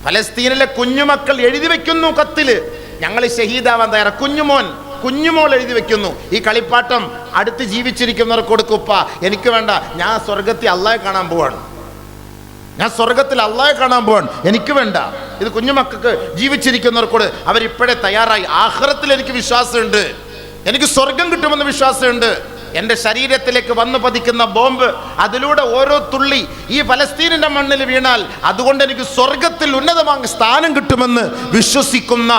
ഫലസ്തീനിലെ കുഞ്ഞുമക്കൾ എഴുതി വെക്കുന്നു കത്തില്, ഞങ്ങൾ ഷഹീദാവാൻ തയ്യാറ. കുഞ്ഞുമോൾ എഴുതി വെക്കുന്നു, ഈ കളിപ്പാട്ടം അടുത്ത് ജീവിച്ചിരിക്കുന്നവർക്ക് കൊടുക്കുപ്പ, എനിക്ക് വേണ്ട, ഞാൻ സ്വർഗത്തിൽ അള്ളാഹെ കാണാൻ പോവാണ്, എനിക്ക് വേണ്ട. ഇത് കുഞ്ഞുമക്കൾക്ക് ജീവിച്ചിരിക്കുന്നവർക്കോട് അവരിപ്പോഴേ തയ്യാറായി. ആഖിറത്തിൽ എനിക്ക് വിശ്വാസമുണ്ട്, എനിക്ക് സ്വർഗം കിട്ടുമെന്ന് വിശ്വാസമുണ്ട്. എൻ്റെ ശരീരത്തിലേക്ക് വന്നു പതിക്കുന്ന ബോംബ്, അതിലൂടെ ഓരോ തുള്ളി ഈ ഫലസ്തീനിന്റെ മണ്ണിൽ വീണാൽ അതുകൊണ്ട് എനിക്ക് സ്വർഗത്തിൽ ഉന്നതമായ സ്ഥാനം കിട്ടുമെന്ന് വിശ്വസിക്കുന്ന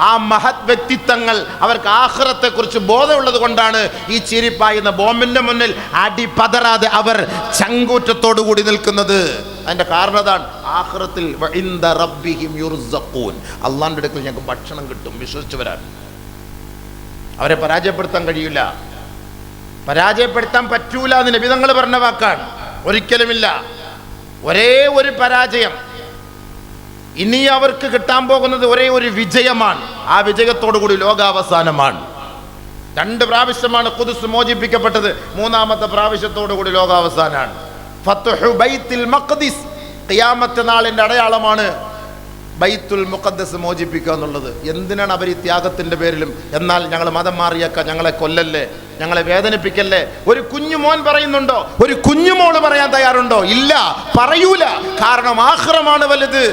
ആ മഹത് വ്യക്തിത്വങ്ങൾ, അവർക്ക് ആഖിറത്തെ കുറിച്ച് ബോധമുള്ളത് കൊണ്ടാണ് ഈ ചീരിപ്പായുന്ന ബോംബിന്റെ മുന്നിൽ അടിപതറാതെ അവർ ചങ്കൂറ്റത്തോടു കൂടി നിൽക്കുന്നത്. അതിന്റെ കാരണം അതാണ്, ആഖിറത്തിൽ അള്ളാന്റെ അടുക്കൽ ഞങ്ങൾക്ക് ഭക്ഷണം കിട്ടും വിശ്വസിച്ചവരാണ്. അവരെ പരാജയപ്പെടുത്താൻ കഴിയില്ല, പരാജയപ്പെടുത്താൻ പറ്റൂല എന്ന് നബി തങ്ങൾ പറഞ്ഞ വാക്കാണ്. ഒരിക്കലുമില്ല. ഒരേ ഒരു പരാജയം, ഇനി അവർക്ക് കിട്ടാൻ പോകുന്നത് ഒരേ ഒരു വിജയമാണ്. ആ വിജയത്തോടു കൂടി ലോകാവസാനമാണ്. 2 പ്രാവശ്യമാണ് ഖുദ്സ് മോചിപ്പിക്കപ്പെട്ടത്, 3ാമത്തെ പ്രാവശ്യത്തോടു കൂടി ലോകാവസാനാണ്. ഫത്ഹു ബൈത്തുൽ മഖ്ദിസ് ഖിയാമത്ത് നാളിന്റെ അടയാളമാണ് ബൈത്തുൽ മുഖദ്ദസ് മോചിപ്പിക്കുക എന്നുള്ളത്. എന്തിനാണ് അവർ ഈ ത്യാഗത്തിന്റെ പേരിലും? എന്നാൽ ഞങ്ങൾ മതം മാറിയേക്കാം, ഞങ്ങളെ കൊല്ലല്ലേ, ഞങ്ങളെ വേദനിപ്പിക്കല്ലേ. ഒരു കുഞ്ഞുമോൻ പറയുന്നുണ്ടോ? ഒരു കുഞ്ഞുമോള് പറയാൻ തയ്യാറുണ്ടോ? ഇല്ല, പറയൂല. കാരണം ആഖിറമാണ് വലുത്,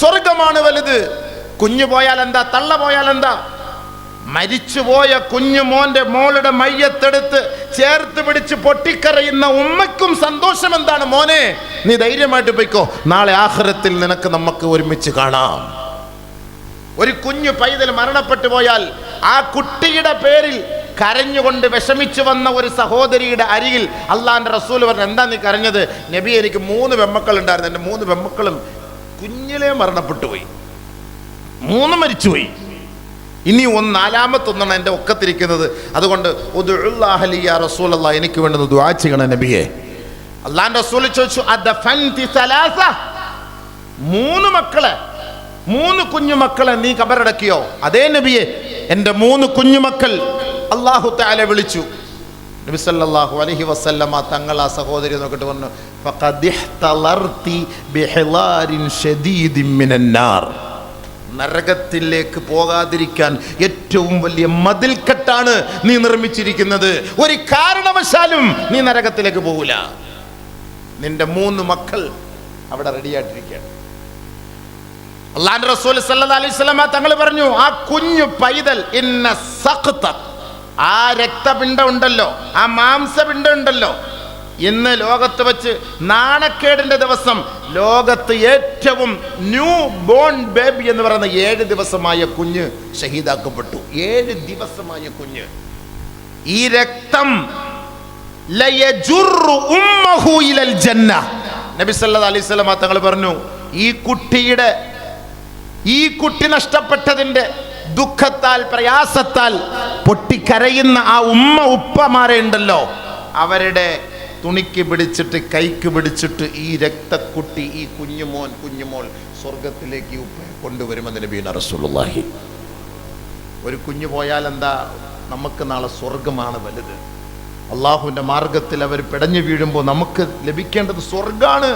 സ്വർഗമാണ് വലുത്. കുഞ്ഞു പോയാൽ എന്താ, തള്ള പോയാൽ എന്താ? മരിച്ചുപോയ കുഞ്ഞുമോന്റെ മോളുടെ മയ്യത്തെടുത്ത് ചേർത്ത് പിടിച്ച് പൊട്ടിക്കരയുന്ന ഉമ്മയ്ക്കും സന്തോഷം എന്താണ്? മോനെ, നീ ധൈര്യമായിട്ട് പോയിക്കോ, നാളെ ആഖിറത്തിൽ നമുക്ക് ഒരുമിച്ച് കാണാം. ഒരു കുഞ്ഞു പൈതൽ മരണപ്പെട്ടു പോയാൽ ആ കുട്ടിയുടെ പേരിൽ കരഞ്ഞുകൊണ്ട് വിഷമിച്ചു വന്ന ഒരു സഹോദരിയുടെ അരികിൽ അള്ളാന്റെ റസൂൽ പറഞ്ഞു, എന്താ നീ കരഞ്ഞത്? നബി, എനിക്ക് 3 പെൺമക്കൾ ഉണ്ടായിരുന്നു, എൻ്റെ 3 പെൺമക്കളും കുഞ്ഞിലേ മരണപ്പെട്ടു പോയി, 3 മരിച്ചുപോയി. ഇനി 4ാമത്തൊന്നാണ് എൻ്റെ ഒക്കത്തിരിക്കുന്നത്. അതുകൊണ്ട് എനിക്ക് വേണ്ടുന്ന ദുആ ചെയ്യണം നബിയെ. അള്ളാന്റെ റസൂൽ ചോദിച്ചു, 3 മക്കളെ, 3 കുഞ്ഞുമക്കളെ നീ കബറടക്കിയോ? അതേ നബിയെ, എൻ്റെ 3 കുഞ്ഞുമക്കൾ അല്ലാഹു തആല വിളിച്ചു. നബി സല്ലല്ലാഹു അലൈഹി വസല്ലമ തങ്ങൾ ആ സഹോദരി നോക്കിട്ട് പറഞ്ഞു, ഫഖദിഹ്തലർതി ബിഹിലാരിൻ ഷദീദിൻ മിനന്നാർ. നരകത്തിലേക്ക് പോകാതിരിക്കാൻ ഏറ്റവും വലിയ മതിൽക്കെട്ടാണ് നീ നിർമ്മിച്ചിരിക്കുന്നത്. ഒരു കാരണവശാലും നീ നരകത്തിലേക്ക് പോകില്ല. നിന്റെ 3 മക്കൾ അവിടെ റെഡിയായിട്ടിരിക്കുകയാണ്. അല്ലാഹുവിന്റെ റസൂൽ സല്ലല്ലാഹു അലൈഹി വസല്ലം തങ്ങൾ പറഞ്ഞു, ആ കുഞ്ഞു പൈതൽ ഇന്ന സഖത, ആ രക്തപിണ്ഡം ഉണ്ടല്ലോ, ആ മാംസപിണ്ഡം ഉണ്ടല്ലോ, ഇന്ന് ലോകത്ത് വെച്ച് നാണക്കേടിന്റെ ദിവസം, ലോകത്ത് ഏറ്റവും ന്യൂ ബോൺ ബേബി എന്ന് പറയുന്ന 7 ദിവസമായ കുഞ്ഞ് ഷഹീദാക്കപ്പെട്ടു. 7 ദിവസമായ കുഞ്ഞ്. ഈ രക്തം ലയജുറു ഉമ്മഹു ഇലൽ ജന്ന. നബി സല്ലല്ലാഹു അലൈഹി വസല്ലം തങ്ങൾ പറഞ്ഞു, ഈ കുട്ടി നഷ്ടപ്പെട്ടതിന്റെ ദുഃഖത്താൽ പ്രയാസത്താൽ പൊട്ടിക്കരയുന്ന ആ ഉപ്പമാരെ ഉണ്ടല്ലോ, അവരുടെ തുണിക്ക് പിടിച്ചിട്ട്, കൈക്ക് പിടിച്ചിട്ട് ഈ രക്തക്കുട്ടി, ഈ കുഞ്ഞുമോൾ സ്വർഗത്തിലേക്ക് കൊണ്ടുവരുമെന്ന് നബിയുനാ റസൂലുള്ളാഹി. ഒരു കുഞ്ഞു പോയാൽ എന്താ, നമുക്ക് നാളെ സ്വർഗമാണ് വലുത്. അള്ളാഹുവിന്റെ മാർഗത്തിൽ അവർ പിടഞ്ഞു വീഴുമ്പോൾ നമുക്ക് ലഭിക്കേണ്ടത് സ്വർഗാണ്,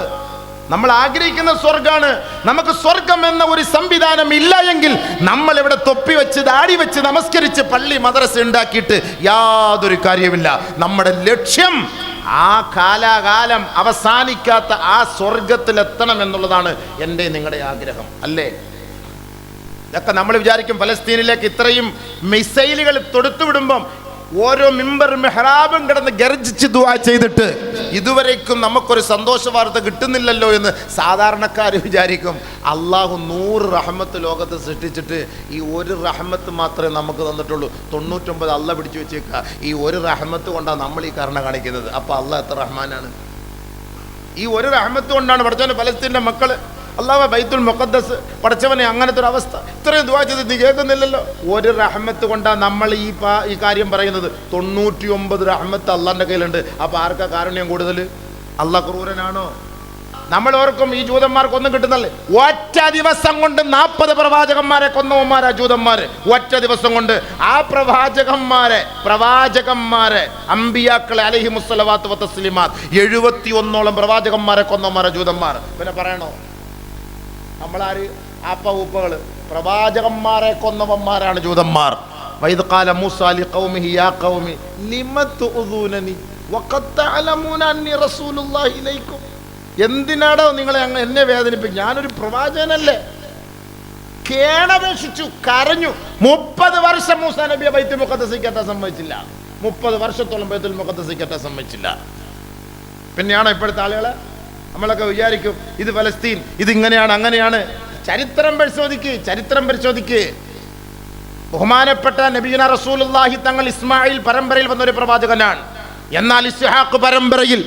നമ്മൾ ആഗ്രഹിക്കുന്ന സ്വർഗാണ്. നമുക്ക് സ്വർഗം എന്ന ഒരു സംവിധാനം ഇല്ല എങ്കിൽ നമ്മൾ ഇവിടെ തൊപ്പി വെച്ച്, ദാടി വെച്ച്, നമസ്കരിച്ച്, പള്ളി മദ്രസ ഉണ്ടാക്കിയിട്ട് യാതൊരു കാര്യമില്ല. നമ്മുടെ ലക്ഷ്യം ആ കാലാകാലം അവസാനിക്കാത്ത ആ സ്വർഗത്തിലെത്തണം എന്നുള്ളതാണ് എൻ്റെ നിങ്ങളുടെ ആഗ്രഹം, അല്ലേ? ഇതൊക്കെ നമ്മൾ വിചാരിക്കും, ഫലസ്തീനിലേക്ക് ഇത്രയും മിസൈലുകൾ തൊടുത്തുവിടുമ്പം ഓരോ മിമ്പർ മെഹ്റാബും കിടന്ന് ഗർജിച്ച് ദുആ ചെയ്തിട്ട് ഇതുവരേക്കും നമുക്കൊരു സന്തോഷ വാർത്ത കിട്ടുന്നില്ലല്ലോ എന്ന് സാധാരണക്കാർ വിചാരിക്കും. അള്ളാഹു 100 റഹ്മത്ത് ലോകത്ത് സൃഷ്ടിച്ചിട്ട് ഈ ഒരു റഹ്മത്ത് മാത്രമേ നമുക്ക് തന്നിട്ടുള്ളൂ. 99 അള്ള പിടിച്ചു വെച്ചേക്കുക. ഈ ഒരു റഹ്മത്ത് കൊണ്ടാണ് നമ്മൾ ഈ കരുണ കാണിക്കുന്നത്. അപ്പൊ അള്ളാഹ് എത്ര റഹ്മാനാണ്! ഈ ഒരു റഹ്മത്ത് കൊണ്ടാണ് പഠിച്ചവന് ഫലസ്തീൻ്റെ മക്കള് അല്ലാഹു ബൈത്തുൽ മുഖദ്ദസ് പഠിച്ചവനെ അങ്ങനത്തെ ഒരു അവസ്ഥ ഇത്രയും ദുആ ചെയ്ത് നീ കേൾക്കുന്നില്ലല്ലോ. ഒരു റഹ്മത്ത് കൊണ്ടാണ് നമ്മൾ ഈ കാര്യം പറയുന്നത്. 99 റഹ്മത്ത് അള്ളാന്റെ കയ്യിലുണ്ട്. അപ്പൊ ആർക്കാ കാരുണ്യം കൂടുതൽ? അള്ളാഹ് ക്രൂരനാണോ? നമ്മൾ ഓർക്കും ഈ ജൂതന്മാർക്കൊന്നും കിട്ടുന്നല്ലേ. ഒറ്റ ദിവസം കൊണ്ട് 40 പ്രവാചകന്മാരെ കൊന്നവന്മാരാ ജൂതന്മാര്. ഒറ്റ ദിവസം കൊണ്ട് ആ പ്രവാചകന്മാരെ അംബിയാക്കളെ അലൈഹിമുസ്സലവാത്തു വതസ്ലിമാത്ത് 71ഓളം പ്രവാചകന്മാരെ കൊന്നവന്മാരാ ജൂതന്മാർ. പിന്നെ പറയണോ? നമ്മളാര് ആപ്പ ഉപ്പകള്. പ്രവാചകന്മാരെ കൊന്നവന്മാരാണ് ജൂതന്മാർ. വൈദ് ഖാല മൂസാ ലിഖൗമിഹി യാ ഖൗമി ലിമ തുഉദൂനനി വഖദ് തഅലമൂന അന്നി റസൂലുള്ളാഹി ഇലൈക്കും. എന്തിനാടോ നിങ്ങളെ എന്നെ വേദനിപ്പിക്കും? ഞാനൊരു പ്രവാചകനല്ലേ. കേണപേക്ഷിച്ചു, കരഞ്ഞു. 30 വർഷം മൂസാ നബിയെ ബൈത്തുൽ മുഖദ്ദസിൽ കയറ്റാൻ സമ്മതിച്ചില്ല. 30 വർഷത്തോളം ബൈത്തുൽ മുഖദ്ദസിൽ കയറ്റാൻ സമ്മതിച്ചില്ല. പിന്നെയാണോ ഇപ്പോഴത്തെ ആളുകള്? നമ്മളൊക്കെ വിചാരിക്കും ഇത് ഫലസ്തീൻ, ഇതിങ്ങനെയാണ് അങ്ങനെയാണ്. ചരിത്രം പരിശോധിക്ക്. ബഹുമാനപ്പെട്ട നബിയുനാ റസൂലുള്ളാഹി തങ്ങൾ ഇസ്മായിൽ പരമ്പരയിൽ വന്നൊരു പ്രവാചകനാണ്. എന്നാൽ ഇസ്ഹാഖ് പരമ്പരയിൽ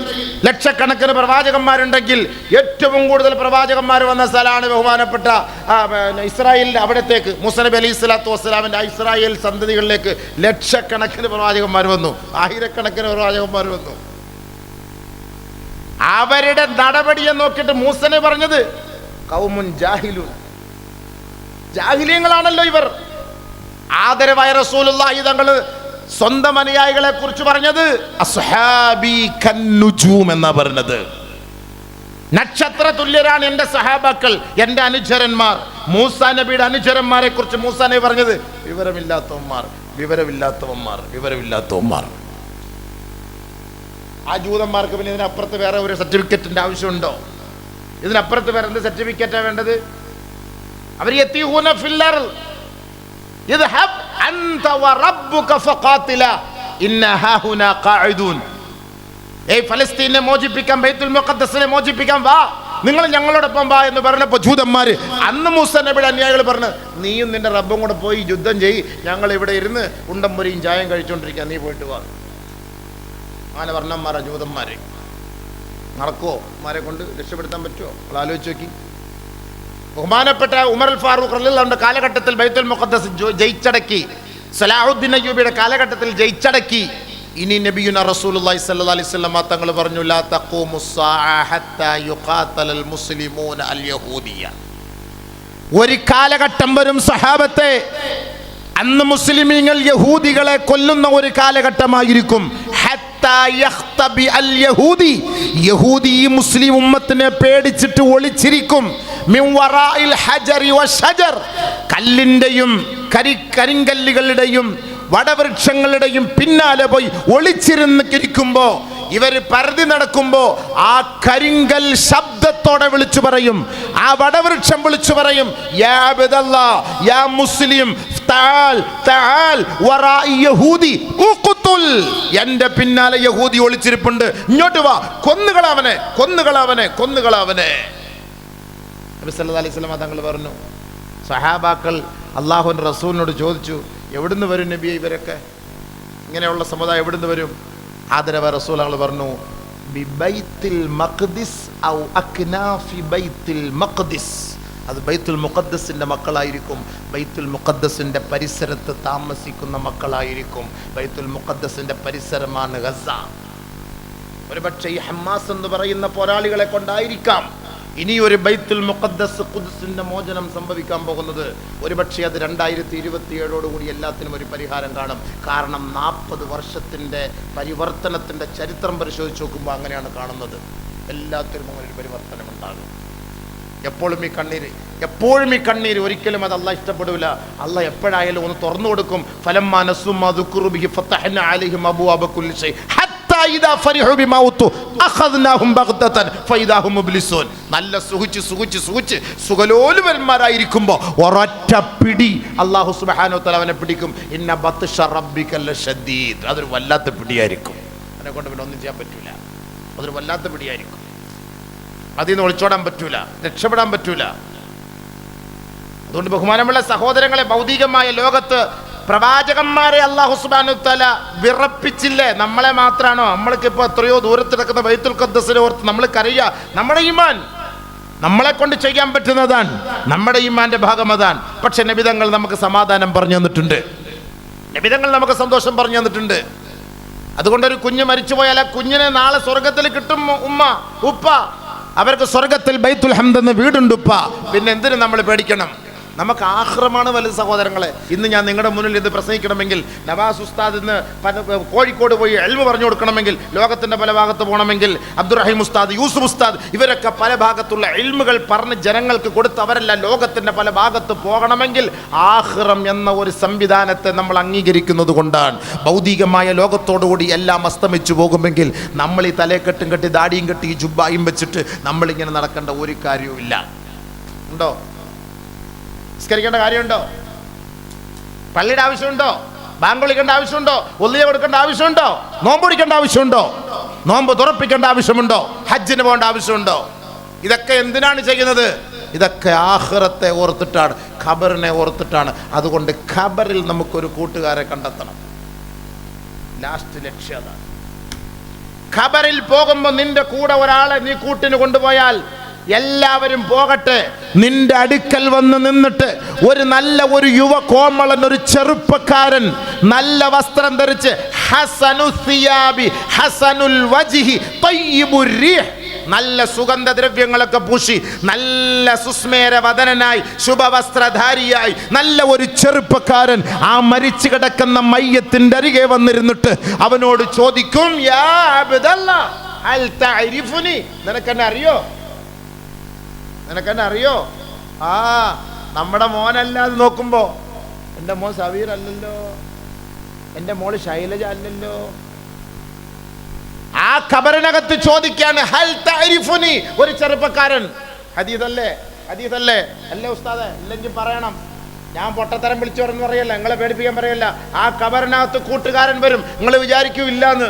ലക്ഷക്കണക്കിന് പ്രവാചകന്മാരുണ്ടെങ്കിൽ ഏറ്റവും കൂടുതൽ പ്രവാചകന്മാർ വന്ന സ്ഥലമാണ് ബഹുമാനപ്പെട്ട ഇസ്രായേലിന്റെ അവിടത്തേക്ക്. മൂസാ നബി അലൈഹി സ്വലാത്തു വസ്സലാമിന്റെ ഇസ്രായേൽ സന്തതികളിലേക്ക് ലക്ഷക്കണക്കിന് പ്രവാചകന്മാർ വന്നു, ആയിരക്കണക്കിന് പ്രവാചകന്മാർ വന്നു. അവരുടെ നടപടിയെ നോക്കിയിട്ട് മൂസനെ പറഞ്ഞത് ഖൗമുൻ ജാഹിലൂൻ, ജാഹിലിയങ്ങളാണല്ലോ ഇവർ. ആദരവായ റസൂലുള്ളാഹി തങ്ങൾ സ്വന്തം അനുയായികളെ കുറിച്ച് പറഞ്ഞത് അസ്ഹാബി കന്നുജൂം എന്നാ പറഞ്ഞത്. നക്ഷത്ര തുല്യരാണ് എൻ്റെ സഹാബാക്കൾ, എൻ്റെ അനുചരന്മാർ. മൂസാ നബിയുടെ അനുചരന്മാരെ കുറിച്ച് മൂസാ നബി പറഞ്ഞത് വിവരമില്ലാത്തവന്മാർ. ആ ജൂതന്മാർക്ക് പിന്നെ ഇതിനപ്പുറത്ത് വേറെ ഒരു സർട്ടിഫിക്കറ്റിന്റെ ആവശ്യമുണ്ടോ? ഇതിനപ്പുറത്ത് വേറെ എന്ത് സർട്ടിഫിക്കറ്റാ വേണ്ടത്? അവർ യതീഹൂന ഫിൽ അർള് ഇദ്ഹബ് അൻത വറബ്ബുക ഫഖാതില ഇന്ന ഹാഹുനാ ഖാഇദൂൻ. ഫലസ്തീനെ മോചിപ്പിക്കാൻ, ബൈത്തുൽ മുഖദ്ദസിനെ മോചിപ്പിക്കാൻ വാ, നിങ്ങൾ ഞങ്ങളോടൊപ്പം വാ എന്ന് പറഞ്ഞപ്പോൾ ജൂതന്മാര് അന്ന് മൂസാ നബിയുടെ അനുയായികൾ പറഞ്ഞു, നീയും നിന്റെ റബ്ബും കൂടെ പോയി യുദ്ധം ചെയ്യ്, ഞങ്ങൾ ഇവിടെ ഇരുന്ന് ഉണ്ടം പൊരിയും ചായം കഴിച്ചുകൊണ്ടിരിക്കുക, നീ പോയിട്ട് വാ. അങ്ങനെ വർണ്ണന്മാരാ ജൂതന്മാര്. നടക്കുവോ? മാരെ കൊണ്ട് രക്ഷപ്പെടുത്താൻ പറ്റുമോ? നമ്മൾ ആലോചിച്ച് നോക്കി. ബഹുമാനപ്പെട്ട ഉമർ അൽ ഫാറൂഖ് റളിയല്ലാഹു കാലഘട്ടത്തിൽ ബൈത്തുൽ മുഖദ്ദസ് ജയിച്ചടക്കി. സലാഹുദ്ദീൻ അയ്യൂബിയുടെ കാലഘട്ടത്തിൽ ജയിച്ചടക്കി. ഇനി നബിയുനാ റസൂലുള്ളാഹി സ്വല്ലല്ലാഹു അലൈഹി വസല്ലം തങ്ങൾ പറഞ്ഞു, ലാ തഖൂമുസ്സാഅ ഹത്താ യുഖാതലൽ മുസ്ലിമൂന അൽ യഹൂദിയ. ഒരു കാലഘട്ടം വരും സഹാബത്തെ, അന്ന് മുസ്ലിമീങ്ങൾ യഹൂദികളെ കൊല്ലുന്ന ഒരു കാലഘട്ടമായിരിക്കും. യഹൂദി ഈ മുസ്ലിം ഉമ്മത്തിനെ പേടിച്ചിട്ട് ഒളിച്ചിരിക്കും. കല്ലിന്റെയും കരിങ്കല്ലുകളുടെയും വടവൃക്ഷങ്ങളുടെയും പിന്നാലെ പോയി ഒളിച്ചിരുന്നിരിക്കുമ്പോ, ഇവർ പരതി നടക്കുമ്പോ ആ കരിങ്കൽ ശബ്ദത്തോടെ വിളിച്ചു പറയും, ആ വടവൃക്ഷം വിളിച്ചു പറയും, യാ അബ്ദല്ലാഹ്, യാ മുസ്ലിം, തആൽ തആൽ വറാഇ യഹൂദി ഉഖ്തുൽ. എന്റെ പിന്നാലെ യഹൂദി ഒളിച്ചിരിപ്പുണ്ട്, ഇങ്ങോട്ട് വാ, കൊന്നുകളവനെ. നബി സല്ലല്ലാഹു അലൈഹി വസല്ലം തങ്ങൾ പറഞ്ഞു, സഹാബാക്കൾ അല്ലാഹുവിന്റെ റസൂലിനോട് ചോദിച്ചു, എവിടുന്ന് വരും നബിയെ ഇവരൊക്കെ, ഇങ്ങനെയുള്ള സമുദായം എവിടുന്ന് വരും? ആദരവ റസൂൽ തങ്ങൾ പറഞ്ഞു, ബിബൈത്തിൽ മഖ്ദിസ് ഔ അക്നാഫി ബൈത്തിൽ മഖ്ദിസ്. അത് ബൈത്തുൽ മുഖദ്ദസിന്റെ മക്കളായിരിക്കും, ബൈത്തുൽ മുഖദ്ദസിന്റെ പരിസരത്ത് താമസിക്കുന്ന മക്കളായിരിക്കും. ബൈത്തുൽ മുഖദ്ദസിന്റെ പരിസരമാണ് ഗസ. ഒരുപക്ഷെ ഈ ഹമാസ് എന്ന് പറയുന്ന പോരാളികളെ കൊണ്ടായിരിക്കാം ഇനി ഒരു ബൈത്തുൽ മുഖദ്ദസ് ഖുദ്സിന്റെ മോചനം സംഭവിക്കാൻ പോകുന്നത്. ഒരുപക്ഷെ അത് 2027 എല്ലാത്തിനും ഒരു പരിഹാരം കാണും. കാരണം 40 വർഷത്തിന്റെ പരിവർത്തനത്തിന്റെ ചരിത്രം പരിശോധിച്ച് നോക്കുമ്പോൾ അങ്ങനെയാണ് കാണുന്നത്. എല്ലാത്തിനും അങ്ങനെ ഒരു പരിവർത്തനം ഉണ്ടാകും. എപ്പോഴും ഈ കണ്ണീര് ഒരിക്കലും അത് അള്ളാഹ് ഇഷ്ടപ്പെടില്ല. അള്ളാഹ് എപ്പോഴായാലും ഒന്ന് തുറന്നു കൊടുക്കും. ഫലമ്മാ നസൂ മാ ദുക്കിറു ബിഹി ഫതഹ്നാ അലൈഹിം അബ്വാബ കുല്ലി ഷൈ ഹത്താ ഇദാ ഫരിഹു ബിമാ ഉതു അഖദ്നാഹും ബഗ്തതൻ ഫഇദാ ഹും മുബ്ലിസൂൻ. നല്ല സുഖിച്ച് സുഖലോലുപന്മാരായിരിക്കുമ്പോൾ ഒരൊറ്റ പിടി അല്ലാഹു സുബ്ഹാനഹു വ തആല അവനെ പിടിക്കും. ഇന്ന ബത്ഷ റബ്ബിക ലശദീദ്. അതൊരു വല്ലാത്ത പിടിയായിരിക്കും. അതിനെ കൊണ്ട് പിന്നെ ഒന്നും ചെയ്യാൻ പറ്റൂല. അതൊരു വല്ലാത്ത പിടിയായിരിക്കും. അതിൽ നിന്ന് ഒളിച്ചോടാൻ പറ്റൂല, രക്ഷപ്പെടാൻ പറ്റൂല. അതുകൊണ്ട് ബഹുമാനമുള്ള സഹോദരങ്ങളെ, ഭൗതികമായ ലോകത്ത് പ്രവാചകന്മാരെ അല്ലാഹു സുബ്ഹാനഹു വ തആല വിറപ്പിച്ചില്ലേ? നമ്മളെ മാത്രമാണോ? നമ്മൾക്ക് ഇപ്പോൾ എത്രയോ ദൂരത്ത് കിടക്കുന്ന ബൈത്തുൽ ഖദ്ദസിനെ ഓർത്ത് നമ്മൾ കരയുക. നമ്മുടെ ഈമാൻ നമ്മളെ കൊണ്ട് ചെയ്യാൻ പറ്റുന്നതാണ്, നമ്മുടെ ഈമാന്റെ ഭാഗം അതാണ്. പക്ഷെ നബിതങ്ങൾ നമുക്ക് സമാധാനം പറഞ്ഞു തന്നിട്ടുണ്ട്, നബിതങ്ങൾ നമുക്ക് സന്തോഷം പറഞ്ഞു തന്നിട്ടുണ്ട്. അതുകൊണ്ടൊരു കുഞ്ഞ് മരിച്ചുപോയാൽ ആ കുഞ്ഞിനെ നാളെ സ്വർഗത്തിൽ കിട്ടും. ഉപ്പ അവർക്ക് സ്വർഗത്തിൽ ബൈത്തുൽ ഹംദ് എന്ന വീടുണ്ട്. ഉപ്പ പിന്നെ എന്തിനു നമ്മൾ പേടിക്കണം? നമുക്ക് ആഖിറമാണ് വലുത് സഹോദരങ്ങളെ. ഇന്ന് ഞാൻ നിങ്ങളുടെ മുന്നിൽ ഇത് പ്രസംഗിക്കണമെങ്കിൽ, നവാസ് ഉസ്താദ് ഇന്ന് കോഴിക്കോട് പോയി ഇൽമു പറഞ്ഞു കൊടുക്കണമെങ്കിൽ, ലോകത്തിൻ്റെ പല ഭാഗത്ത് പോകണമെങ്കിൽ, അബ്ദുറഹീം ഉസ്താദ്, യൂസുഫ് ഉസ്താദ്, ഇവരൊക്കെ പല ഭാഗത്തുള്ള ഇൽമുകൾ പറഞ്ഞ് ജനങ്ങൾക്ക് കൊടുത്ത് അവരെല്ലാം ലോകത്തിൻ്റെ പല ഭാഗത്ത് പോകണമെങ്കിൽ ആഖിറം എന്ന ഒരു സംവിധാനത്തെ നമ്മൾ അംഗീകരിക്കുന്നത് കൊണ്ടാണ്. ഭൗതികമായ ലോകത്തോടുകൂടി എല്ലാം അസ്തമിച്ചു പോകുമെങ്കിൽ നമ്മൾ ഈ തലയെക്കെട്ടും കെട്ടി ദാടിയും കെട്ടി ഈ ജുബ്ബായും വെച്ചിട്ട് നമ്മളിങ്ങനെ നടക്കേണ്ട ഒരു കാര്യവുമില്ല. ഉണ്ടോ? നിസ്കരിക്കേണ്ട കാര്യമുണ്ടോ? പള്ളിയുടെ ആവശ്യമുണ്ടോ? ബാങ്ക് വിളിക്കേണ്ട ആവശ്യമുണ്ടോ? ഒല്ലിയ കൊടുക്കേണ്ട ആവശ്യമുണ്ടോ? നോമ്പ് പിടിക്കേണ്ട ആവശ്യമുണ്ടോ? നോമ്പ് തുറപ്പിക്കേണ്ട ആവശ്യമുണ്ടോ? ഹജ്ജിന് പോകേണ്ട ആവശ്യമുണ്ടോ? ഇതൊക്കെ എന്തിനാണ് ചെയ്യുന്നത്? ഇതൊക്കെ ആഖിറത്തെ ഓർത്തിട്ടാണ്, ഖബറിനെ ഓർത്തിട്ടാണ്. അതുകൊണ്ട് ഖബറിൽ നമുക്കൊരു കൂട്ടുകാരെ കണ്ടെത്തണം. ലാസ്റ്റ് ലക്ഷ്യം അതാണ്. ഖബറിൽ പോകുമ്പോൾ നിന്റെ കൂടെ ഒരാളെ നീ കൂട്ടിന് കൊണ്ടുപോയാൽ എല്ലാവരും പോകട്ടെ, നിന്റെ അടുക്കൽ വന്ന് നിന്നിട്ട് ഒരു യുവ കോമളൻ, ഒരു ചെറുപ്പക്കാരൻ നല്ല വസ്ത്രം ധരിച്ച് ഹസനു സിയാബി ഹസനുൽ വജ്ഹി തയ്യിബുർ റീഹ്, നല്ല സുഗന്ധദ്രവ്യങ്ങളൊക്കെ പൂശി നല്ല സുസ്മേരവദനായി ശുഭവസ്ത്രധാരിയായി നല്ല ഒരു ചെറുപ്പക്കാരൻ ആ മരിച്ചു കിടക്കുന്ന മയ്യത്തിന്റെ അരികെ വന്നിരുന്നിട്ട് അവനോട് ചോദിക്കും, യാ അബ്ദല്ലാ ഹൽ തഅരിഫുനി, നിനക്കെന്നെ അറിയോ? നിനക്കെന്നെ അറിയോ? ആ നമ്മുടെ മോനല്ലാതെ നോക്കുമ്പോ എൻ്റെ മോൻ സവീർ അല്ലല്ലോ, എൻ്റെ മോള് ശൈലജ അല്ലല്ലോ. ആ ഖബറിനകത്ത് ചോദിക്കാണ്, ഹൽ തഅരിഫുനി, ഒരു ചെറുപ്പക്കാരൻ. ഹദീസല്ലേ? ഹദീസല്ലേ? അല്ലേ ഉസ്താദേ? ഇല്ലെങ്കിൽ പറയണം, ഞാൻ പൊട്ടത്തരം വിളിച്ചു പറഞ്ഞു പറയല്ല, നിങ്ങളെ പേടിപ്പിക്കാൻ പറയല്ല. ആ ഖബറിനകത്ത് കൂട്ടുകാരൻ വരും, നിങ്ങൾ വിചാരിക്കൂല്ലാന്ന്.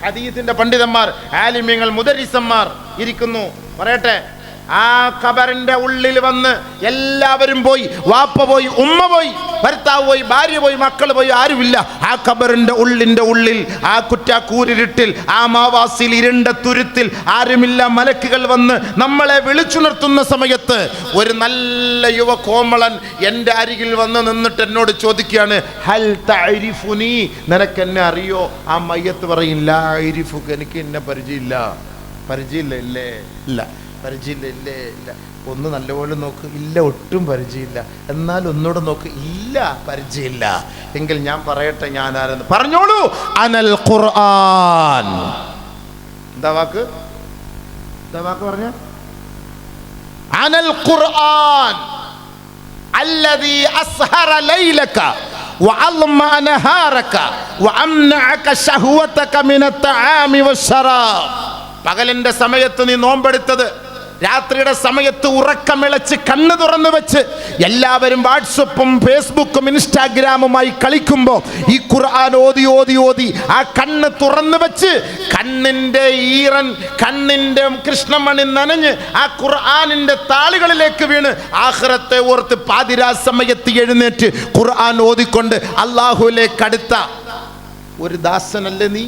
ഹദീസിന്റെ പണ്ഡിതന്മാർ, ആലിമ്യങ്ങൾ, മുദരിസന്മാർ ഇരിക്കുന്നു. പറയട്ടെ, ആ ഖബറിന്റെ ഉള്ളിൽ വന്ന് എല്ലാവരും പോയി, വാപ്പ പോയി, ഉമ്മ പോയി, ഭർത്താവ് പോയി, ഭാര്യ പോയി, മക്കൾ പോയി, ആരുമില്ല. ആ ഖബറിന്റെ ഉള്ളിൽ ആ കുറ്റാക്കൂരിരുട്ടിൽ, ആ മാവാസിൽ, ഇരുണ്ട തുരുത്തിൽ ആരുമില്ല. മലക്കുകൾ വന്ന് നമ്മളെ വിളിച്ചുണർത്തുന്ന സമയത്ത് ഒരു നല്ല യുവ കോമളൻ എൻ്റെ അരികിൽ വന്ന് നിന്നിട്ട് എന്നോട് ചോദിക്കുകയാണ്, ഹൽ തഅരിഫുനി, നിനക്കെന്നെ അറിയോ? ആ മയ്യത്ത് പറയും, ലാ അരിഫുക, എനിക്ക് എന്നെ പരിചയമില്ല. പരിചയമില്ല? ഇല്ലേ? ഇല്ല. പരിചയമില്ല? ഇല്ല. ഒന്ന് നല്ലപോലെ നോക്ക്, ഇല്ല, ഒട്ടും പരിചയമില്ല. എന്നാൽ ഒന്നുകൂടെ നോക്ക്, ഇല്ല, പരിചയമില്ല. എങ്കിൽ ഞാൻ പറയട്ടെ, ഞാൻ ആരെന്ന് പറഞ്ഞോളൂ. അനൽ ഖുർആൻ. എന്താ വാക്ക്? എന്താ വാക്ക് പറഞ്ഞ? അനൽ ഖുർആൻ അല്ലദീ അസ്ഹറ ലൈലക വഅൽമ നഹാരക വഅംനഅക ശഹവതക മിനത് തആമി വശറാബ്. പകലിന്റെ സമയത്ത് നീ നോമ്പെടുത്തത്, രാത്രിയുടെ സമയത്ത് ഉറക്കമിളച്ച് കണ്ണ് തുറന്നു വെച്ച് എല്ലാവരും വാട്സപ്പും ഫേസ്ബുക്കും ഇൻസ്റ്റാഗ്രാമുമായി കളിക്കുമ്പോൾ ഈ ഖുർആൻ ഓതി ഓതി ഓതി ആ കണ്ണ് തുറന്നു വെച്ച് കണ്ണിൻ്റെ ഈറൻ, കണ്ണിൻ്റെ കൃഷ്ണമണി നനഞ്ഞ് ആ ഖുർആനിൻ്റെ താളുകളിലേക്ക് വീണ് ആഖിറത്തെ ഓർത്ത് പാതിരാ സമയത്ത് എഴുന്നേറ്റ് ഖുർആൻ ഓതിക്കൊണ്ട് അല്ലാഹുവിലേക്ക് അടുത്ത ഒരു ദാസനല്ലേ നീ?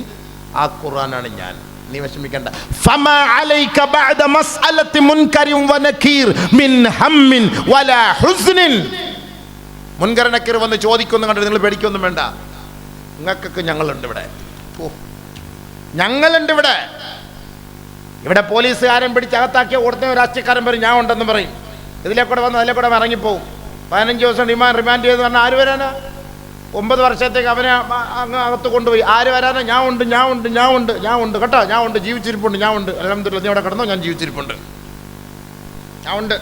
ആ ഖുർആനാണ് ഞാൻ. നീ വിഷമിക്കണ്ട. ഫമാ അലൈക ബഅദ മസ്അലത്തി മുൻകരിൻ വനകീർ മിൻ ഹമ്മിൻ വലാ ഹുസ്നിൻ. മുൻകർ നക്കീർ വന്ന് ചോദിക്കുന്നു കണ്ടിട്ട് നിങ്ങൾ പേടിക്കൊന്നും വേണ്ട. നിങ്ങൾക്കൊക്കെ ഞങ്ങളുണ്ട് ഇവിടെ. ഞങ്ങളുണ്ട് ഇവിടെ. ഇവിടെ പോലീസുകാരൻ പിടിച്ചകത്താക്കിയ ഉടനെ രാഷ്ട്രീയക്കാരൻ പറയും ഞാൻ ഉണ്ടെന്ന് പറയും. ഇതിലേക്കൂടെ വന്ന് അതിലേക്കൂടെ ഇറങ്ങിപ്പോവും. 15 ദിവസം റിമാൻഡ് ചെയ്ത് പറഞ്ഞാൽ ആര് വരാനാ? 9 വർഷത്തേക്ക് അവനെ അങ്ങ് അകത്ത് കൊണ്ടുപോയി. ആര് വരാനാ? ഞാൻ ഉണ്ട് കേട്ടോ, ഞാൻ ഉണ്ട്, ജീവിച്ചിരിപ്പുണ്ട്, ഞാൻ ഉണ്ട്. അൽഹംദുലില്ലാഹ്, നീ അവിടെ കിടന്നോ, ഞാൻ ജീവിച്ചിരിപ്പുണ്ട്, ഞാൻ ഉണ്ട്.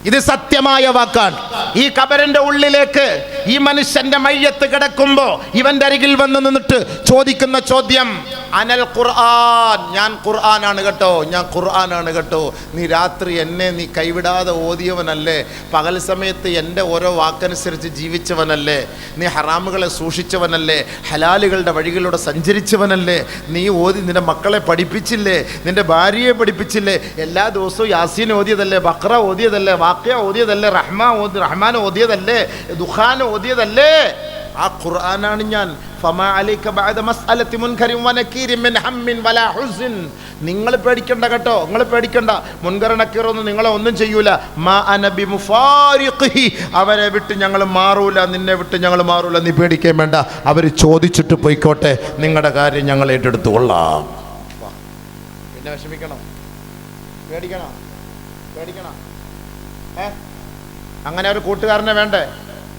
ഇത് സത്യമായ വാക്കാണ്. ഈ ഖബറിന്റെ ഉള്ളിലേക്ക് ഈ മനുഷ്യന്റെ മയ്യത്ത് കിടക്കുമ്പോ ഇവന്റെ അരികിൽ വന്ന് നിന്നിട്ട് ചോദിക്കുന്ന ചോദ്യം, അനൽ ഖുർആൻ, ഞാൻ ഖുർആനാണ് കേട്ടോ, ഞാൻ ഖുർആനാണ് കേട്ടോ. നീ രാത്രി എന്നെ നീ കൈവിടാതെ ഓതിയവനല്ലേ? പകൽ സമയത്ത് എൻ്റെ ഓരോ വാക്കനുസരിച്ച് ജീവിച്ചവനല്ലേ? നീ ഹറാമുകളെ സൂക്ഷിച്ചവനല്ലേ? ഹലാലുകളുടെ വഴികളിലൂടെ സഞ്ചരിച്ചവനല്ലേ? നീ ഓതി നിന്റെ മക്കളെ പഠിപ്പിച്ചില്ലേ? നിന്റെ ഭാര്യയെ പഠിപ്പിച്ചില്ലേ? എല്ലാ ദിവസവും യാസീൻ ഓതിയതല്ലേ? ബഖറ ഓതിയതല്ലേ? വാഖിയ ഓതിയതല്ലേ? റഹ്മാൻ ഓതിയതല്ലേ? ദുഖാൻ ഓതിയതല്ലേ? ആ ഖുർആനാണ് ഞാൻ. ഫമാ അലൈക ബഅദ മസ്അലത്തി മുൻകരിൻ വനകീരിൻ മിൻ ഹമ്മിൻ വലാ ഹുസ്ൻ. നിങ്ങൾ പേടിക്കണ്ട കേട്ടോ, നിങ്ങൾ പേടിക്കണ്ട. മുൻകർ നക്കീറൊന്നും നിങ്ങളെ ഒന്നും ചെയ്യൂല. മാ അന ബിമുഫാരിഖിഹി, അവരെ വിട്ട് ഞങ്ങൾ മാറൂല, നിന്നെ വിട്ട് ഞങ്ങൾ മാറൂല, നീ പേടിക്കാൻ വേണ്ട. അവർ ചോദിച്ചിട്ട് പോയിക്കോട്ടെ, നിങ്ങളുടെ കാര്യം ഞങ്ങൾ ഏറ്റെടുത്തു കൊള്ളാം. പിന്നെ വിഷമിക്കണം? പേടിക്കണം? അങ്ങനെ ഒരു കൂട്ടുകാരനെ വേണ്ടേ?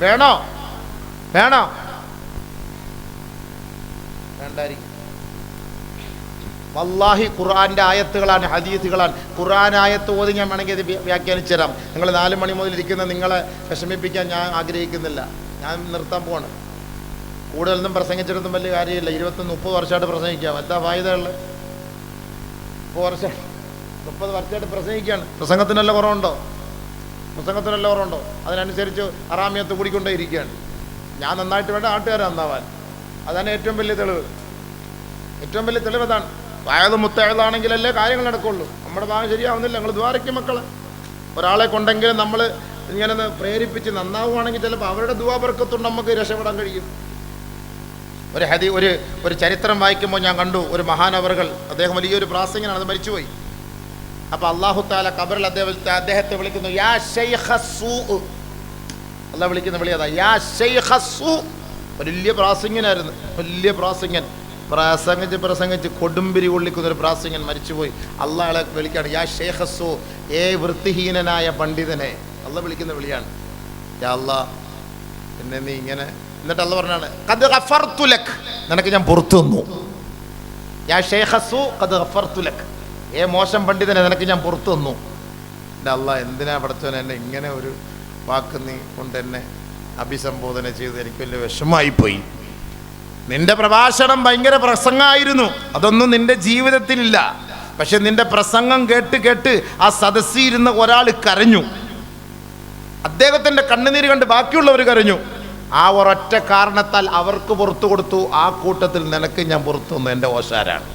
വേണോ? വേണോ? വേണ്ടായിരിക്കും. വല്ലാഹി ഖുർആന്റെ ആയത്തുകളാണ്, ഹദീസുകളാണ്. ഖുർആൻ ആയത്ത് ഓതി ഞാൻ വേണമെങ്കിൽ അത് വ്യാഖ്യാനിച്ചു തരാം. നിങ്ങൾ 4 മണി മുതൽ ഇരിക്കുന്ന നിങ്ങളെ വിഷമിപ്പിക്കാൻ ഞാൻ ആഗ്രഹിക്കുന്നില്ല. ഞാൻ നിർത്താൻ പോവാണ്. കൂടുതലൊന്നും പ്രസംഗിച്ചിട്ടൊന്നും വലിയ കാര്യമില്ല. 20-30 വർഷമായിട്ട് പ്രസംഗിക്കാം. എന്താ ഫായിദ ഉള്ളത്? 30 വർഷമായിട്ട് പ്രസംഗിക്കുകയാണ്. പ്രസംഗത്തിനല്ല കുറവുണ്ടോ? പ്രസംഗത്തിനല്ല കുറവുണ്ടോ? അതിനനുസരിച്ച് അറാമിയത്ത് കൂടിക്കൊണ്ടേ ഇരിക്കുകയാണ്. ഞാൻ നന്നായിട്ട് വേണ്ട നാട്ടുകാർ നന്നാവാൻ. അതാണ് ഏറ്റവും വലിയ തെളിവ്. ഏറ്റവും വലിയ തെളിവ് അതാണ്. വയലും മുത്തയലാണെങ്കിലല്ലേ കാര്യങ്ങൾ നടക്കുള്ളൂ. നമ്മുടെ ഭാഗം ശരിയാവുന്നില്ല. നിങ്ങൾ ദ്വാരയ്ക്ക് മക്കളെ ഒരാളെ കൊണ്ടെങ്കിലും നമ്മൾ ഇങ്ങനെ പ്രേരിപ്പിച്ച് നന്നാവുകയാണെങ്കിൽ ചിലപ്പോൾ അവരുടെ ദുആബർക്കത്തുകൊണ്ട് നമുക്ക് രക്ഷപ്പെടാൻ കഴിയും. ഒരു ചരിത്രം വായിക്കുമ്പോൾ ഞാൻ കണ്ടു, ഒരു മഹാനവറുകൾ, അദ്ദേഹം വലിയൊരു പ്രാസംഗികനാണ്, അത് മരിച്ചുപോയി. അപ്പോൾ അല്ലാഹു തആല ഖബറിൽ അദ്ദേഹത്തെ വിളിക്കുന്നു, യാ ശൈഖസ്സൂ. അല്ലാഹ് വിളിക്കുന്ന വിളി അതാ, യാ ശൈഖസ്സൂ. വലിയ പ്രാസംഗികനായിരുന്നു, വലിയ പ്രാസംഗൻ. പ്രസംഗിച്ച് കൊടുമ്പിരി കൊള്ളിക്കുന്ന ഒരു പ്രാസംഗൻ മരിച്ചുപോയി. അള്ളാഹെ വിളിക്കുകയാണ്, യാ ശൈഖസ്സൂ, വൃത്തിഹീനനായ പണ്ഡിതനെ. അള്ളാഹ് വിളിക്കുന്ന വിളിയാണ്, യാ അല്ലാഹ് പിന്നെ നീ ഇങ്ങനെ. എന്നിട്ട് അള്ളാഹ് പറഞ്ഞാണ്, ഖദ് ഗഫർതു ലക്, നിനക്ക് ഞാൻ പുറത്തു തന്നു. യാ ശൈഖസ്സൂ ഖദ് ഗഫർതു ലക്, മോശം പണ്ഡിതനെ നിനക്ക് ഞാൻ പുറത്തു തന്നു. എൻ്റെ അള്ളാഹ്, എന്തിനാ പഠിച്ചവനെ എന്നെ ഇങ്ങനെ ഒരു വാക്ക് നീ കൊണ്ട് എന്നെ അഭിസംബോധന ചെയ്ത് എനിക്ക് വലിയ വിഷമമായിപ്പോയി. നിന്റെ പ്രഭാഷണം ഭയങ്കര പ്രസംഗമായിരുന്നു, അതൊന്നും നിന്റെ ജീവിതത്തിലില്ല. പക്ഷെ നിന്റെ പ്രസംഗം കേട്ട് കേട്ട് ആ സദസ്സിരുന്ന ഒരാൾ കരഞ്ഞു. അദ്ദേഹത്തിൻ്റെ കണ്ണുനീര് കണ്ട് ബാക്കിയുള്ളവർ കരഞ്ഞു. ആ ഒരൊറ്റ കാരണത്താൽ അവർക്ക് പുറത്തു കൊടുത്തു. ആ കൂട്ടത്തിൽ നിനക്ക് ഞാൻ പുറത്തു തന്നു. എൻ്റെ ഓശാരാണ്,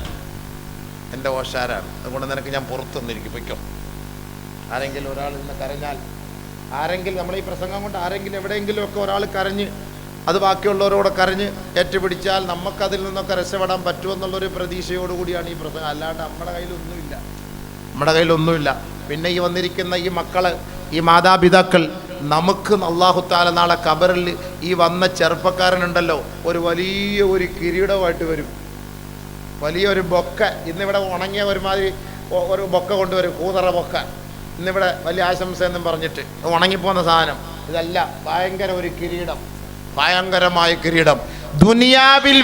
എൻ്റെ ഓശാരാണ്. അതുകൊണ്ട് നിനക്ക് ഞാൻ പുറത്തു തന്നിരിക്കും, പൊയ്ക്കോ. ആരെങ്കിലും ഒരാൾ ഇന്ന് കരഞ്ഞാൽ, ആരെങ്കിലും നമ്മൾ ഈ പ്രസംഗം കൊണ്ട് ആരെങ്കിലും എവിടെയെങ്കിലും ഒക്കെ ഒരാൾ കരഞ്ഞ് അത് ബാക്കിയുള്ളവരോടെ കരഞ്ഞ് ഏറ്റുപിടിച്ചാൽ നമുക്കതിൽ നിന്നൊക്കെ രക്ഷപ്പെടാൻ പറ്റുമെന്നുള്ളൊരു പ്രതീക്ഷയോടുകൂടിയാണ് ഈ പ്രസംഗം. അല്ലാണ്ട് നമ്മുടെ കയ്യിലൊന്നുമില്ല, നമ്മുടെ കയ്യിലൊന്നുമില്ല. പിന്നെ ഈ വന്നിരിക്കുന്ന ഈ മക്കള്, ഈ മാതാപിതാക്കൾ, നമുക്ക് അല്ലാഹു തആല നാളെ ഖബറിൽ ഈ വന്ന ചെറുപ്പക്കാരനുണ്ടല്ലോ, ഒരു കിരീടമായിട്ട് വരും. വലിയൊരു ബൊക്ക, ഇന്നിവിടെ ഉണങ്ങിയ ഒരുമാതിരി ഒരു ബൊക്ക കൊണ്ടുവരും, കൂതറ ബൊക്ക. ഇന്നിവിടെ വലിയ ആശംസ എന്നും പറഞ്ഞിട്ട് ഉണങ്ങിപ്പോകുന്ന സാധനം ഇതല്ല, ഭയങ്കര ഒരു കിരീടം, ഭയങ്കരമായ കിരീടം. ദുനിയാവിൽ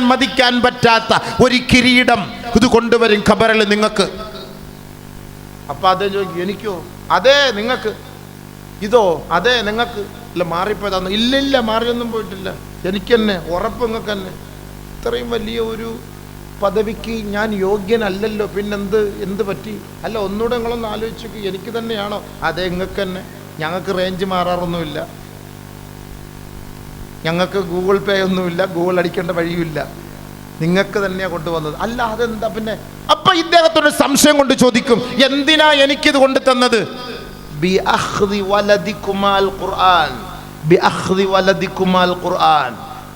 മതിക്കാൻ പറ്റാത്ത ഒരു കിരീടം ഇത് കൊണ്ടുവരും ഖബറിൽ നിങ്ങൾക്ക്. അപ്പൊ അത് ചോദിക്കും, എനിക്കോ? അതെ നിങ്ങൾക്ക്. ഇതോ? അതെ നിങ്ങൾക്ക്. ഇല്ല, മാറിപ്പോയതാന്ന്. ഇല്ല, മാറിയൊന്നും പോയിട്ടില്ല. എനിക്ക് തന്നെ ഉറപ്പ്, നിങ്ങൾക്ക് തന്നെ. ഇത്രയും വലിയ ഒരു പദവിക്ക് ഞാൻ യോഗ്യനല്ലല്ലോ, എന്ത് പറ്റി? അല്ല, ഒന്നുകൂടെ നിങ്ങളൊന്ന് ആലോചിച്ചു, എനിക്ക് തന്നെയാണോ? അതെ, നിങ്ങൾക്ക് തന്നെ. ഞങ്ങൾക്ക് റേഞ്ച് മാറാറൊന്നുമില്ല, ഞങ്ങൾക്ക് ഗൂഗിൾ പേ ഒന്നുമില്ല, ഗൂഗിൾ അടിക്കേണ്ട വഴിയുമില്ല, നിങ്ങൾക്ക് തന്നെയാണ് കൊണ്ടുവന്നത്. അല്ല, അതെന്താ പിന്നെ? അപ്പൊ ഇദ്ദേഹത്തോട് സംശയം കൊണ്ട് ചോദിക്കും, എന്തിനാ എനിക്കിത് കൊണ്ടു തന്നത്?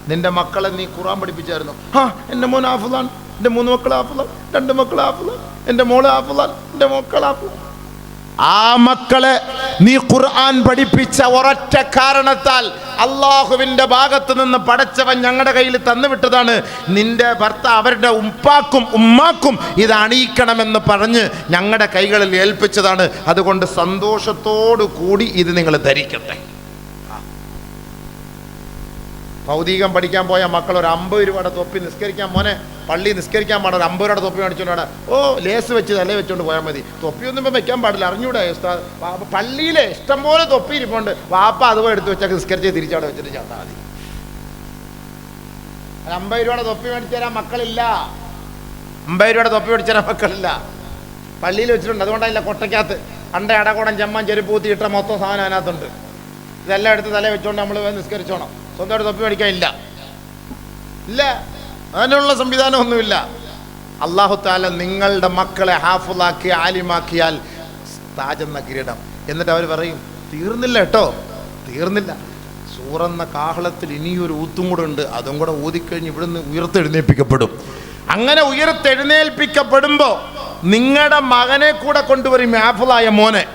നിന്റെ മക്കളെ നീ ഖുർആൻ പഠിപ്പിച്ചായിരുന്നു. എൻ്റെ മോൻ ഹാഫിളാണ്, എൻ്റെ 3 മക്കൾ ഹാഫിളാണ്, 2 മക്കൾ ഹാഫിളാണ്, എൻ്റെ മോള് ഹാഫിളാണ്, എൻ്റെ മക്കൾ ഹാഫിളാണ്. ആ മക്കളെ നീ ഖുർആൻ പഠിപ്പിച്ച ഒരൊറ്റ കാരണത്താൽ അള്ളാഹുവിൻ്റെ ഭാഗത്ത് നിന്ന് പടച്ചവൻ ഞങ്ങളുടെ കയ്യിൽ തന്നുവിട്ടതാണ്. നിന്റെ ഭർത്താവ് അവരുടെ ഉപ്പാക്കും ഉമ്മാക്കും ഇത് അണിയിക്കണമെന്ന് പറഞ്ഞ് ഞങ്ങളുടെ കൈകളിൽ ഏൽപ്പിച്ചതാണ്. അതുകൊണ്ട് സന്തോഷത്തോടു കൂടി ഇത് നിങ്ങൾ ധരിക്കട്ടെ. ഭൗതികം പഠിക്കാൻ പോയ മക്കൾ ഒരു 50 രൂപയുടെ തൊപ്പി, നിസ്കരിക്കാൻ മോനെ പള്ളി നിസ്കരിക്കാൻ പാടില്ല, 50 രൂപയുടെ തൊപ്പി മേടിച്ചോണ്ടാണ്. ലേസ് വെച്ച് തലേ വെച്ചോണ്ട് പോയാൽ മതി, തൊപ്പിയൊന്നും ഇപ്പം വെക്കാൻ പാടില്ല, അറിഞ്ഞൂടെ? പള്ളിയിലെ ഇഷ്ടംപോലെ തൊപ്പി ഇരിപ്പുണ്ട്, വാപ്പ അതുപോലെ എടുത്ത് വെച്ചാൽ നിസ്കരിച്ച് തിരിച്ചവിടെ വെച്ചിട്ട് ചേർത്താൽ മതി. 50 രൂപയുടെ തൊപ്പി മേടിച്ചു തരാൻ മക്കളില്ല, 50 രൂപയുടെ തൊപ്പി മേടിച്ചു തരാൻ മക്കളില്ല. പള്ളിയിൽ വെച്ചിട്ടുണ്ട്, അതുകൊണ്ടല്ല കൊട്ടയ്ക്കകത്ത് അടകുടം ചെമ്മൻ ചെരുപ്പൂത്തി ഇട്ട മൊത്തം സാധനം അതിനകത്തുണ്ട്. ഇതെല്ലാം എടുത്ത് തലേ വെച്ചോണ്ട് നമ്മൾ നിസ്കരിച്ചോണം. സ്വന്തമായിട്ട് തൊപ്പി മേടിക്കാനില്ല, ഇല്ല, അതിനുള്ള സംവിധാനമൊന്നുമില്ല. അല്ലാഹു തആല നിങ്ങളുടെ മക്കളെ ഹാഫിളാക്കി ആലിമാക്കിയാൽ താജെന്ന കിരീടം. എന്നിട്ട് അവർ പറയും, തീർന്നില്ല കേട്ടോ, തീർന്നില്ല, സൂറെന്ന കാഹളത്തിൽ ഇനിയൊരു ഊത്തും കൂടെ ഉണ്ട്, അതും കൂടെ ഊതിക്കഴിഞ്ഞ് ഇവിടുന്ന് ഉയർത്തെഴുന്നേൽപ്പിക്കപ്പെടും. അങ്ങനെ ഉയർത്തെഴുന്നേൽപ്പിക്കപ്പെടുമ്പോൾ നിങ്ങളുടെ മകനെ കൂടെ കൊണ്ടുവരും, ഹാഫിളായ മോനെ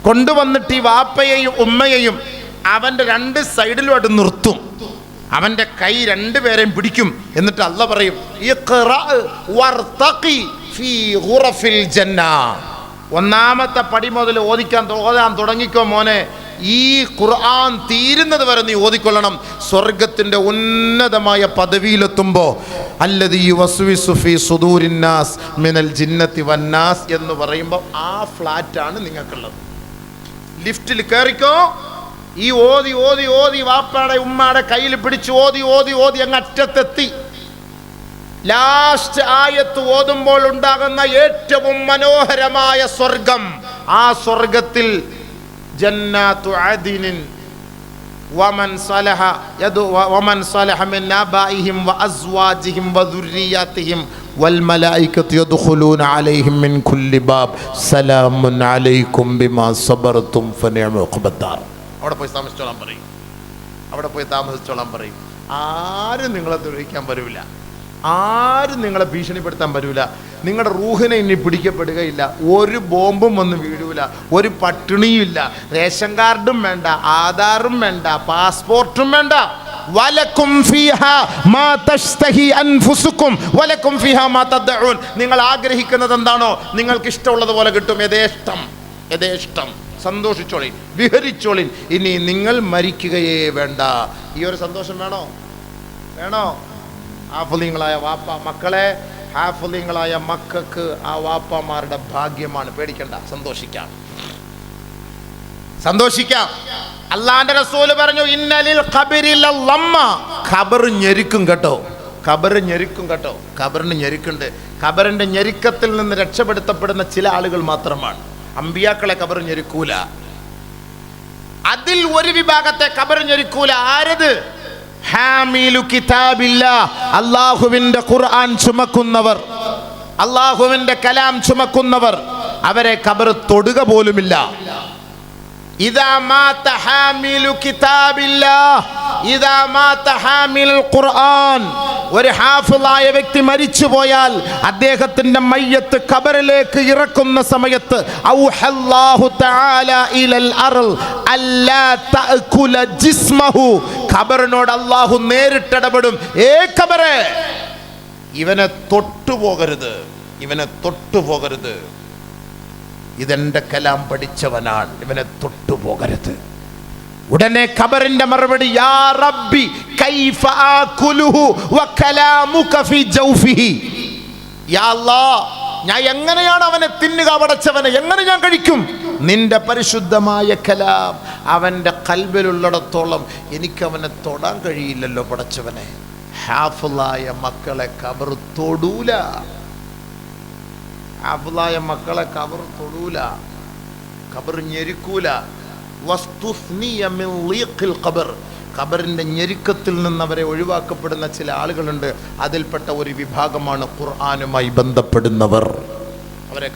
കൊണ്ടുവന്നിട്ട് ഈ വാപ്പയെയും ഉമ്മയെയും അവൻ്റെ 2 സൈഡിലുമായിട്ട് നിർത്തും. അവൻ്റെ കൈ 2 പേരെയും പിടിക്കും. എന്നിട്ട് അല്ലാഹ് പറയും, ഒന്നാമത്തെ പടി മുതൽ ഓതാൻ തുടങ്ങിക്കോ മോനെ, ഈ ഖുർആൻ തീരുന്നത് വരെ നീ ഓതിക്കൊള്ളണം. സ്വർഗത്തിൻ്റെ ഉന്നതമായ പദവിയിലെത്തുമ്പോൾ അല്ലദീ യുവസ്വിസു ഫീ സുദൂരിന്നാസ് മിനൽ ജിന്നത്തി വന്നാസ് എന്ന് പറയുമ്പോൾ ആ ഫ്ലാറ്റാണ് നിങ്ങൾക്കുള്ളത്. ലിഫ്റ്റിൽ കയറിക്കോ, ഈ ഓതി ഓതി ഓതി വാപ്പാടെ ഉമ്മാടെ കയ്യിൽ പിടിച്ച് ഓതി ഓതി ഓതി അങ്ങ് അറ്റത്തെത്തി. ലാസ്റ്റ് ആയത്ത് ഓതുമ്പോൾ ഉണ്ടാകുന്ന ഏറ്റവും മനോഹരമായ സ്വർഗം, ആ സ്വർഗത്തിൽ ജന്നാത്തു അദിനിൻ വമൻ സലഹ മിൻ ആബാഇഹിം വഅസ്വാജിഹിം വദുർരിയാതിഹിം വൽമലായികത്തു യദ്ഖുലൂന അലൈഹിം മിൻ കുല്ലി ബാബ് സലാമുൻ അലൈക്കും ബിമാ സബർതും ഫനിഅമ ഉഖ്ബദ്ദാർ. അവിടെ പോയി താമസിച്ചോളാൻ പറയും, അവിടെ പോയി താമസിച്ചോളാൻ പറയും. ആരും നിങ്ങളെ ദ്രോഹിക്കാൻ വരില്ല, ആരും നിങ്ങളെ ഭീഷണിപ്പെടുത്താൻ വരില്ല. നിങ്ങളുടെ റൂഹിനെ ഇനി പിടിക്കപ്പെടുകയില്ല, ഒരു ബോംബും വന്ന് വീഴൂല, ഒരു പട്ടിണിയും ഇല്ല, റേഷൻ കാർഡും വേണ്ട, ആധാറും വേണ്ട, പാസ്പോർട്ടും വേണ്ട. വലക്കും ഫീഹാ മാ തശ്തഹി അൻഫുസുക്കും വലക്കും ഫീഹാ മാ തദ്ഉൻ. നിങ്ങൾ ആഗ്രഹിക്കുന്നത് എന്താണോ നിങ്ങൾക്ക് ഇഷ്ടമുള്ളതുപോലെ കിട്ടും. യഥേഷ്ടം യഥേഷ്ടം സന്തോഷിച്ചോളിൻ, വിഹരിച്ചോളിൻ. ഇനി നിങ്ങൾ മരിക്കുകയേ വേണ്ട. ഈ ഒരു സന്തോഷം വേണോ? വേണോ? ഹാഫിളീങ്ങളായ വാപ്പ മക്കളെ, ഹാഫിളീങ്ങളായ മക്കൾക്ക് ആ വാപ്പമാരുടെ ഭാഗ്യമാണ്. പേടിക്കണ്ട, സന്തോഷിക്കാം, സന്തോഷിക്കാം. അള്ളാന്റെ റസൂല് പറഞ്ഞു ഇന്നലിൽ ഖബരി ലമ്മ. ഖബർ ഞെരിക്കും കേട്ടോ, ഖബർ ഞെരിക്കും കേട്ടോ. ഖബറിന് ഞെരിക്കുണ്ട്. ഖബറിന്റെ ഞെരുക്കത്തിൽ നിന്ന് രക്ഷപ്പെടുത്തപ്പെടുന്ന ചില ആളുകൾ മാത്രമാണ്. അമ്പിയാക്കളെ ഖബർ ഞെരുക്കൂല. അതിൽ ഒരു വിഭാഗത്തെ ഖബർ ഞെരുക്കൂല. ആരത്? ഹാമിലു കിതാബില്ലാ, അല്ലാഹുവിന്റെ ഖുർആൻ ചുമക്കുന്നവർ, അല്ലാഹുവിന്റെ കലാം ചുമക്കുന്നവർ, അവരെ ഖബർ തൊടുക പോലുമില്ല. ഇദാ മാത ഹാമിലു കിതാബില്ലാ ഇദാ മാത ഹാമിലുൽ ഖുർആൻ. ഒരു ഹാഫിളായ വ്യക്തി മരിച്ചു പോയാൽ അദ്ദേഹത്തിന്റെ മയ്യത്ത് ഖബറിലേക്ക് ഇറക്കുന്ന സമയത്ത് ഔഹല്ലാഹു തആല ഇലൽ അർള് അല്ലാ തഅകുല ജിസ്മഹു. ഖബറിനോട് അല്ലാഹു നേരിട്ടിടപെടും. ഖബറേ, ഇവനെ തൊട്ടുപോകരുത്, ഇവനെ തൊട്ടുപോകരുത്. ഇതെന്റെ കലാം പഠിച്ചവനാണ്, ഇവനെ തൊട്ടുപോകരുത്. ഉടനെ ഖബറിന്റെ മറുപടി യാ റബ്ബി കൈഫ ആകുലുഹു വകലാമുക ഫീ ജൗഫിഹി. യാ അല്ലാഹ്, ഞാൻ എങ്ങനെയാണ് അവനെ തിന്നുക? പടച്ചവനെ എങ്ങനെ ഞാൻ കഴിക്കും? നിന്റെ പരിശുദ്ധമായ കലാം അവന്റെ ഖൽബിലുള്ളിടത്തോളം എനിക്ക് അവനെ തൊടാൻ കഴിയില്ലല്ലോ പടച്ചവനെ. ഹാഫിളായ മക്കളെ ഖബർ തൊടൂല, ഹാഫിളായ മക്കളെ ഖബർ തൊടൂല, ഖബർ ഞെരുക്കൂല. വസ്തുസ്നിയ മിൻ ലീഖിൽ ഖബർ. ഖബറിന്റെ ഞെരുക്കത്തിൽ നിന്ന് അവരെ ഒഴിവാക്കപ്പെടുന്ന ചില ആളുകളുണ്ട്. അതിൽപ്പെട്ട ഒരു വിഭാഗമാണ് ഖുർആനുമായി ബന്ധപ്പെടുന്നവർ.